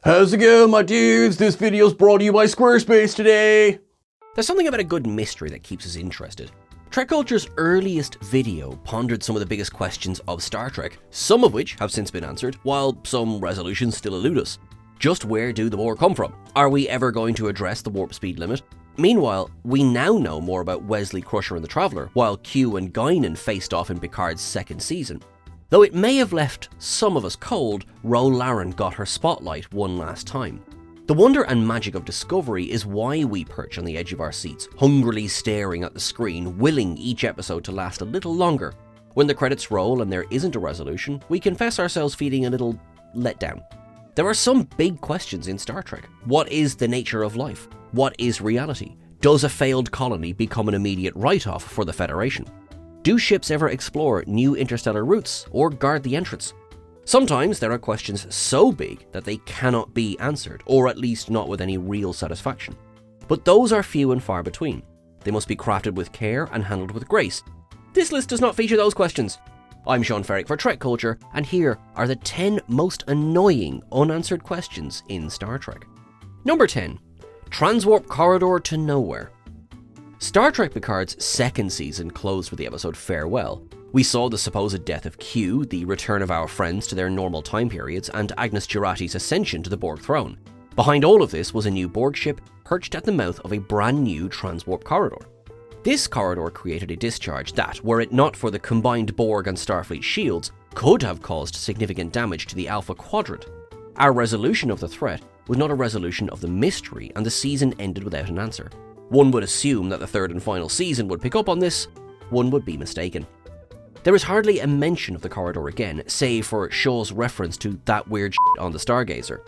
How's it going, my dudes? This video's brought to you by Squarespace today. There's something about a good mystery that keeps us interested. TrekCulture's earliest video pondered some of the biggest questions of Star Trek, some of which have since been answered, while some resolutions still elude us. Just where do the Borg come from? Are we ever going to address the warp speed limit? Meanwhile, we now know more about Wesley Crusher and the Traveller, while Q and Guinan faced off in Picard's second season. Though it may have left some of us cold, Ro Laren got her spotlight one last time. The wonder and magic of discovery is why we perch on the edge of our seats, hungrily staring at the screen, willing each episode to last a little longer. When the credits roll and there isn't a resolution, we confess ourselves feeling a little let down. There are some big questions in Star Trek. What is the nature of life? What is reality? Does a failed colony become an immediate write-off for the Federation? Do ships ever explore new interstellar routes or guard the entrance? Sometimes there are questions so big that they cannot be answered, or at least not with any real satisfaction. But those are few and far between. They must be crafted with care and handled with grace. This list does not feature those questions. I'm Sean Ferrick for TrekCulture, and here are the 10 most annoying unanswered questions in Star Trek. Number 10. Transwarp Corridor to Nowhere. Star Trek Picard's second season closed with the episode Farewell. We saw the supposed death of Q, the return of our friends to their normal time periods, and Agnes Jurati's ascension to the Borg throne. Behind all of this was a new Borg ship perched at the mouth of a brand new Transwarp Corridor. This corridor created a discharge that, were it not for the combined Borg and Starfleet shields, could have caused significant damage to the Alpha Quadrant. Our resolution of the threat was not a resolution of the mystery, and the season ended without an answer. One would assume that the third and final season would pick up on this. One would be mistaken. There is hardly a mention of the corridor again, save for Shaw's reference to that weird shit on the Stargazer.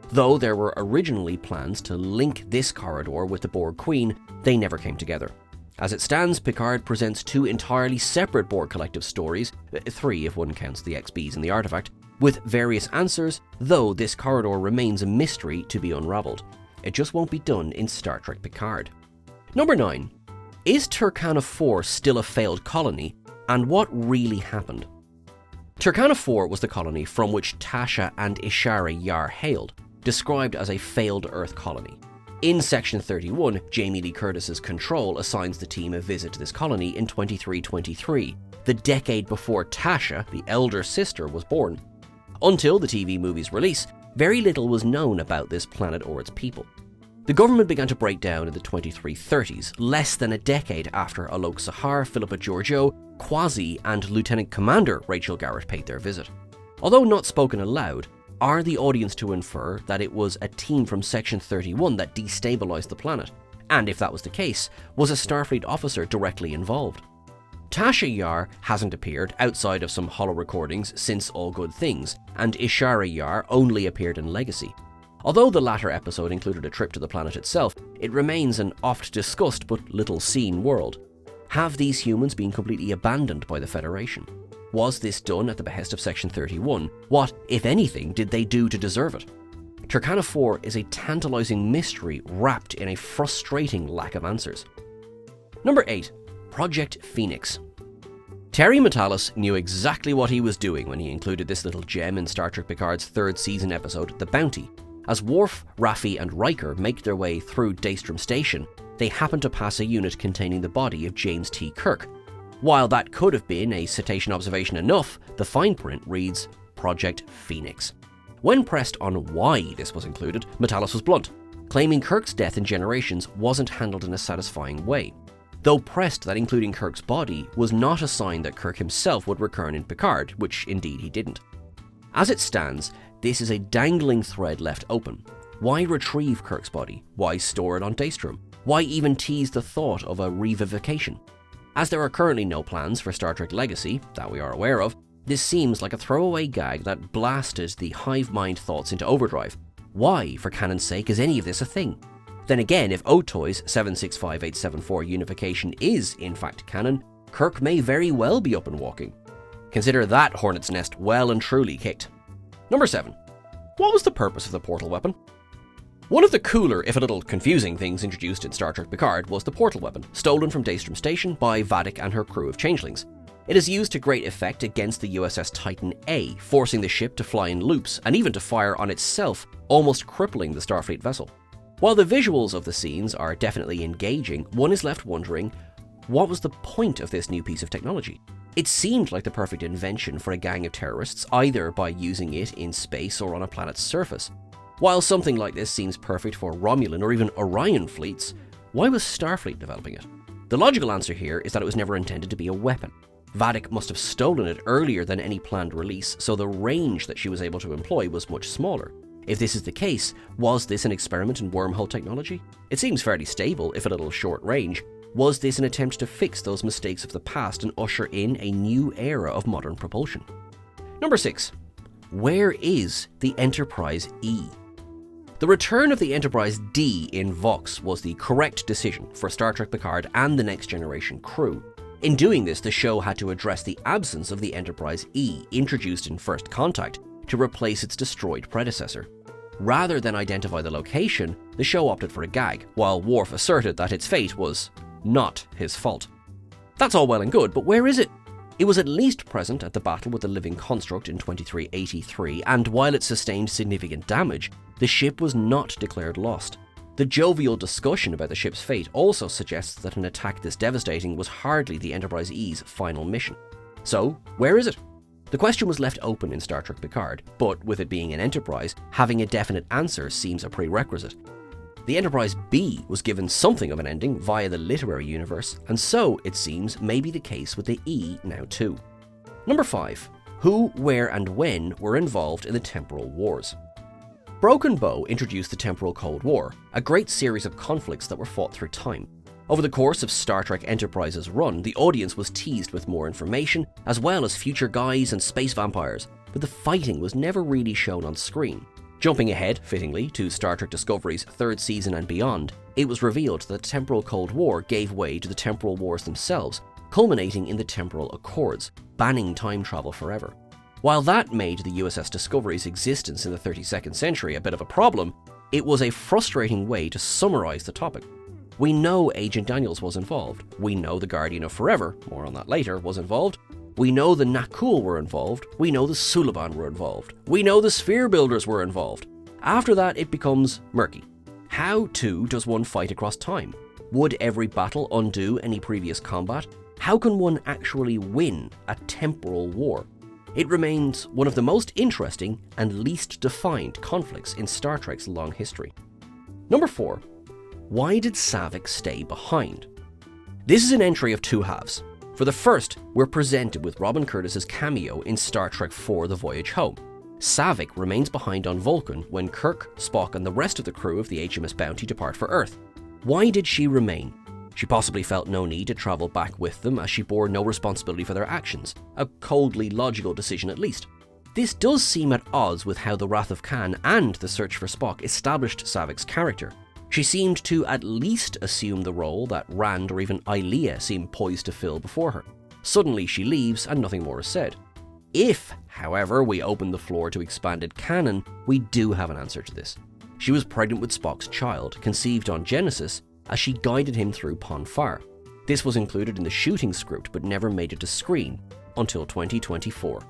Though there were originally plans to link this corridor with the Borg Queen, they never came together. As it stands, Picard presents two entirely separate Borg Collective stories, 3 if one counts the XBs and the artifact, with various answers, though this corridor remains a mystery to be unravelled. It just won't be done in Star Trek Picard. Number 9. Is Turkana IV still a failed colony, and what really happened? Turkana IV was the colony from which Tasha and Ishara Yar hailed, described as a failed Earth colony. In Section 31, Jamie Lee Curtis's Control assigns the team a visit to this colony in 2323, the decade before Tasha, the elder sister, was born. Until the TV movie's release, very little was known about this planet or its people. The government began to break down in the 2330s, less than a decade after Alok Sahar, Philippa Georgiou, Quasi, and Lieutenant Commander Rachel Garrett paid their visit. Although not spoken aloud, are the audience to infer that it was a team from Section 31 that destabilized the planet? And if that was the case, was a Starfleet officer directly involved? Tasha Yar hasn't appeared outside of some holo recordings since All Good Things, and Ishara Yar only appeared in Legacy. Although the latter episode included a trip to the planet itself, it remains an oft-discussed but little-seen world. Have these humans been completely abandoned by the Federation? Was this done at the behest of Section 31? What, if anything, did they do to deserve it? Turkana IV is a tantalizing mystery wrapped in a frustrating lack of answers. Number 8. Project Phoenix. Terry Matalas knew exactly what he was doing when he included this little gem in Star Trek Picard's third season episode, The Bounty. As Worf, Raffi, and Riker make their way through Daystrom Station, they happen to pass a unit containing the body of James T. Kirk. While that could have been a cetacean observation enough, the fine print reads, Project Phoenix. When pressed on why this was included, Matalas was blunt, claiming Kirk's death in Generations wasn't handled in a satisfying way. Though pressed that including Kirk's body was not a sign that Kirk himself would return in Picard, which indeed he didn't. As it stands, this is a dangling thread left open. Why retrieve Kirk's body? Why store it on Daystrom? Why even tease the thought of a revivification? As there are currently no plans for Star Trek Legacy, that we are aware of, this seems like a throwaway gag that blasted the hive mind thoughts into overdrive. Why, for canon's sake, is any of this a thing? Then again, if Otoy's 765874 unification is in fact canon, Kirk may very well be up and walking. Consider that hornet's nest well and truly kicked. Number 7. What was the purpose of the portal weapon? One of the cooler, if a little confusing, things introduced in Star Trek Picard was the portal weapon, stolen from Daystrom Station by Vadic and her crew of changelings. It is used to great effect against the USS Titan A, forcing the ship to fly in loops and even to fire on itself, almost crippling the Starfleet vessel. While the visuals of the scenes are definitely engaging, one is left wondering, what was the point of this new piece of technology? It seemed like the perfect invention for a gang of terrorists, either by using it in space or on a planet's surface. While something like this seems perfect for Romulan or even Orion fleets, why was Starfleet developing it? The logical answer here is that it was never intended to be a weapon. Vadic must have stolen it earlier than any planned release, so the range that she was able to employ was much smaller. If this is the case, was this an experiment in wormhole technology? It seems fairly stable, if a little short range. Was this an attempt to fix those mistakes of the past and usher in a new era of modern propulsion? Number 6. Where is the Enterprise E? The return of the Enterprise D in Vox was the correct decision for Star Trek Picard and the Next Generation crew. In doing this, the show had to address the absence of the Enterprise E, introduced in First Contact, to replace its destroyed predecessor. Rather than identify the location, the show opted for a gag, while Worf asserted that its fate was not his fault. That's all well and good, but where is it? It was at least present at the battle with the living construct in 2383, and while it sustained significant damage, the ship was not declared lost. The jovial discussion about the ship's fate also suggests that an attack this devastating was hardly the Enterprise E's final mission. So, where is it? The question was left open in Star Trek Picard, but with it being an Enterprise, having a definite answer seems a prerequisite. The Enterprise B was given something of an ending via the literary universe, and so, it seems, may be the case with the E now too. Number 5. Who, where, and when were involved in the Temporal Wars? Broken Bow introduced the Temporal Cold War, a great series of conflicts that were fought through time. Over the course of Star Trek Enterprise's run, the audience was teased with more information, as well as future guys and space vampires, but the fighting was never really shown on screen. Jumping ahead, fittingly, to Star Trek Discovery's third season and beyond, it was revealed that the Temporal Cold War gave way to the Temporal Wars themselves, culminating in the Temporal Accords, banning time travel forever. While that made the USS Discovery's existence in the 32nd century a bit of a problem, it was a frustrating way to summarize the topic. We know Agent Daniels was involved. We know the Guardian of Forever, more on that later, was involved. We know the Nakul were involved. We know the Suliban were involved. We know the Sphere Builders were involved. After that, it becomes murky. How, too, does one fight across time? Would every battle undo any previous combat? How can one actually win a temporal war? It remains one of the most interesting and least defined conflicts in Star Trek's long history. Number 4. Why did Saavik stay behind? This is an entry of two halves. For the first, we're presented with Robin Curtis's cameo in Star Trek IV: The Voyage Home. Saavik remains behind on Vulcan when Kirk, Spock, and the rest of the crew of the HMS Bounty depart for Earth. Why did she remain? She possibly felt no need to travel back with them, as she bore no responsibility for their actions, a coldly logical decision at least. This does seem at odds with how the Wrath of Khan and the Search for Spock established Saavik's character. She seemed to at least assume the role that Rand or even Ilia seemed poised to fill before her. Suddenly she leaves and nothing more is said. If, however, we open the floor to expanded canon, we do have an answer to this. She was pregnant with Spock's child, conceived on Genesis, as she guided him through Pon farr. This was included in the shooting script but never made it to screen until 2024.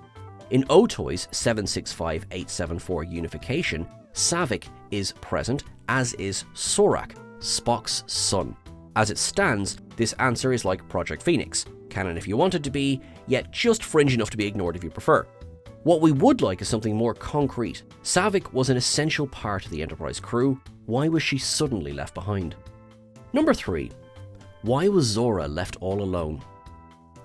In Otoy's 765874 unification, Saavik is present, as is Sorak, Spock's son. As it stands, this answer is like Project Phoenix, canon if you want it to be, yet just fringe enough to be ignored if you prefer. What we would like is something more concrete. Saavik was an essential part of the Enterprise crew. Why was she suddenly left behind? Number 3. Why was Zora left all alone?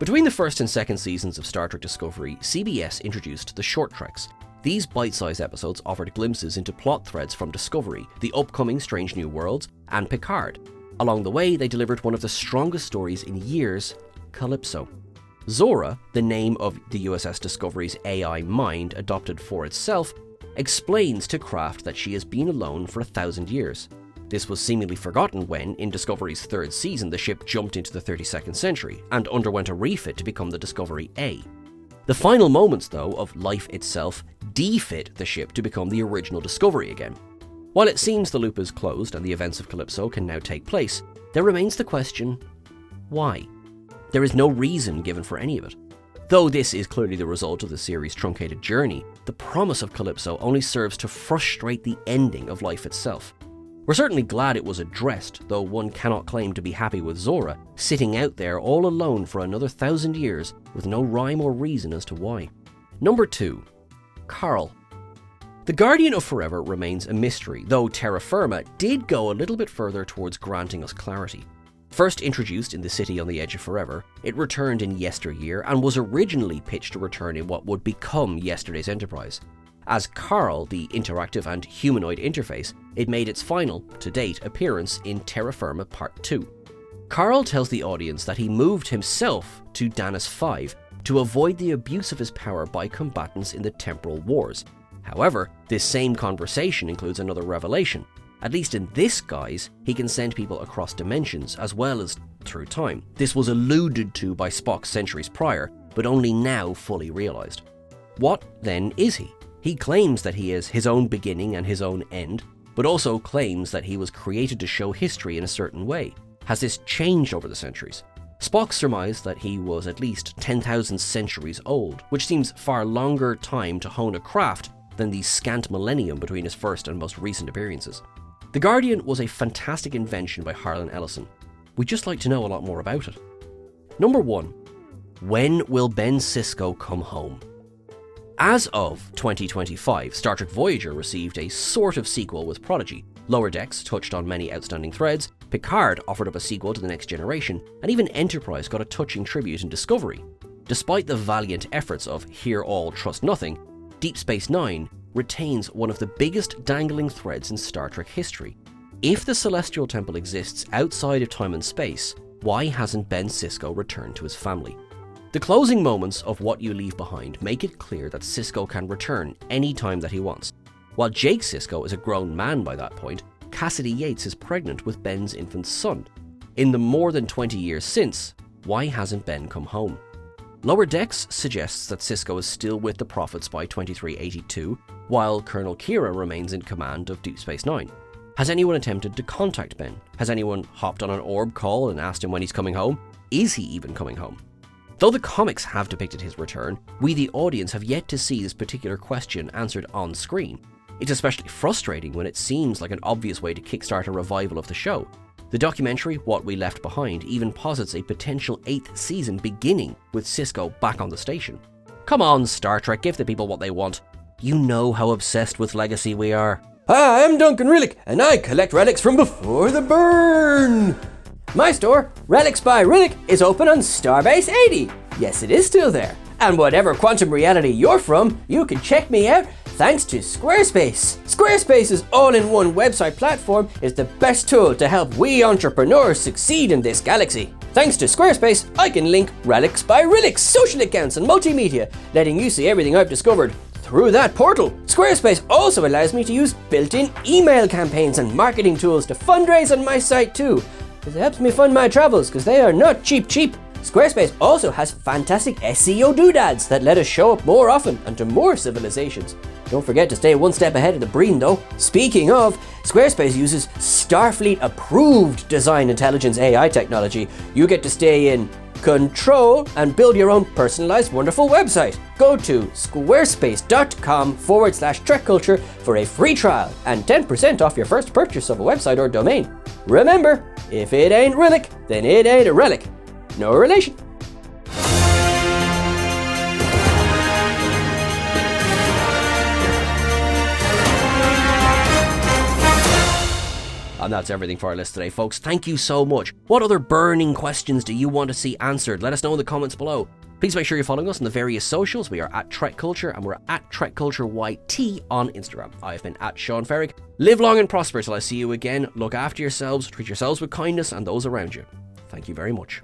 Between the first and second seasons of Star Trek Discovery, CBS introduced the Short Treks. These bite-sized episodes offered glimpses into plot threads from Discovery, the upcoming Strange New Worlds, and Picard. Along the way, they delivered one of the strongest stories in years, Calypso. Zora, the name of the USS Discovery's AI mind adopted for itself, explains to Craft that she has been alone for 1,000 years. This was seemingly forgotten when, in Discovery's third season, the ship jumped into the 32nd century and underwent a refit to become the Discovery A. The final moments, though, of life itself defit the ship to become the original Discovery again. While it seems the loop is closed and the events of Calypso can now take place, there remains the question, why? There is no reason given for any of it. Though this is clearly the result of the series' truncated journey, the promise of Calypso only serves to frustrate the ending of life itself. We're certainly glad it was addressed, though one cannot claim to be happy with Zora sitting out there all alone for another 1,000 years with no rhyme or reason as to why. Number 2. Carl. The Guardian of Forever remains a mystery, though Terra Firma did go a little bit further towards granting us clarity. First introduced in the City on the Edge of Forever, it returned in Yesteryear and was originally pitched to return in what would become Yesterday's Enterprise. As Carl, the interactive and humanoid interface, it made its final, to date, appearance in Terra Firma Part 2. Carl tells the audience that he moved himself to Danis V to avoid the abuse of his power by combatants in the Temporal Wars. However, this same conversation includes another revelation. At least in this guise, he can send people across dimensions as well as through time. This was alluded to by Spock centuries prior, but only now fully realized. What then is he? He claims that he is his own beginning and his own end, but also claims that he was created to show history in a certain way. Has this changed over the centuries? Spock surmised that he was at least 10,000 centuries old, which seems far longer time to hone a craft than the scant millennium between his first and most recent appearances. The Guardian was a fantastic invention by Harlan Ellison. We'd just like to know a lot more about it. Number 1. When will Ben Sisko come home? As of 2025, Star Trek Voyager received a sort of sequel with Prodigy. Lower Decks touched on many outstanding threads, Picard offered up a sequel to The Next Generation, and even Enterprise got a touching tribute in Discovery. Despite the valiant efforts of Hear All, Trust Nothing, Deep Space Nine retains one of the biggest dangling threads in Star Trek history. If the Celestial Temple exists outside of time and space, why hasn't Ben Sisko returned to his family? The closing moments of What You Leave Behind make it clear that Sisko can return any time that he wants. While Jake Sisko is a grown man by that point, Cassidy Yates is pregnant with Ben's infant son. In the more than 20 years since, why hasn't Ben come home? Lower Decks suggests that Sisko is still with the Prophets by 2382, while Colonel Kira remains in command of Deep Space Nine. Has anyone attempted to contact Ben? Has anyone hopped on an orb call and asked him when he's coming home? Is he even coming home? Though the comics have depicted his return, we the audience have yet to see this particular question answered on screen. It's especially frustrating when it seems like an obvious way to kickstart a revival of the show. The documentary, What We Left Behind, even posits a potential 8th season beginning with Sisko back on the station. Come on, Star Trek, give the people what they want. You know how obsessed with legacy we are. Hi, I'm Duncan Rillick, and I collect relics from before the burn. My store, Relics by Rillick, is open on Starbase 80. Yes, it is still there. And whatever quantum reality you're from, you can check me out thanks to Squarespace. Squarespace's all-in-one website platform is the best tool to help we entrepreneurs succeed in this galaxy. Thanks to Squarespace, I can link Relics by Rillick's social accounts and multimedia, letting you see everything I've discovered through that portal. Squarespace also allows me to use built-in email campaigns and marketing tools to fundraise on my site too. It helps me fund my travels because they are not cheap. Squarespace also has fantastic SEO doodads that let us show up more often and to more civilizations. Don't forget to stay one step ahead of the Breen though. Speaking of, Squarespace uses Starfleet approved design intelligence AI technology. You get to stay in control and build your own personalized wonderful website. Go to squarespace.com/TrekCulture for a free trial and 10% off your first purchase of a website or domain. Remember, if it ain't Rillick, then it ain't a relic. No relation. And that's everything for our list today, folks. Thank you so much. What other burning questions do you want to see answered? Let us know in the comments below. Please make sure you're following us on the various socials. We are at TrekCulture and we're at TrekCultureYT on Instagram. I've been at Sean Ferrick. Live long and prosper till I see you again. Look after yourselves, treat yourselves with kindness and those around you. Thank you very much.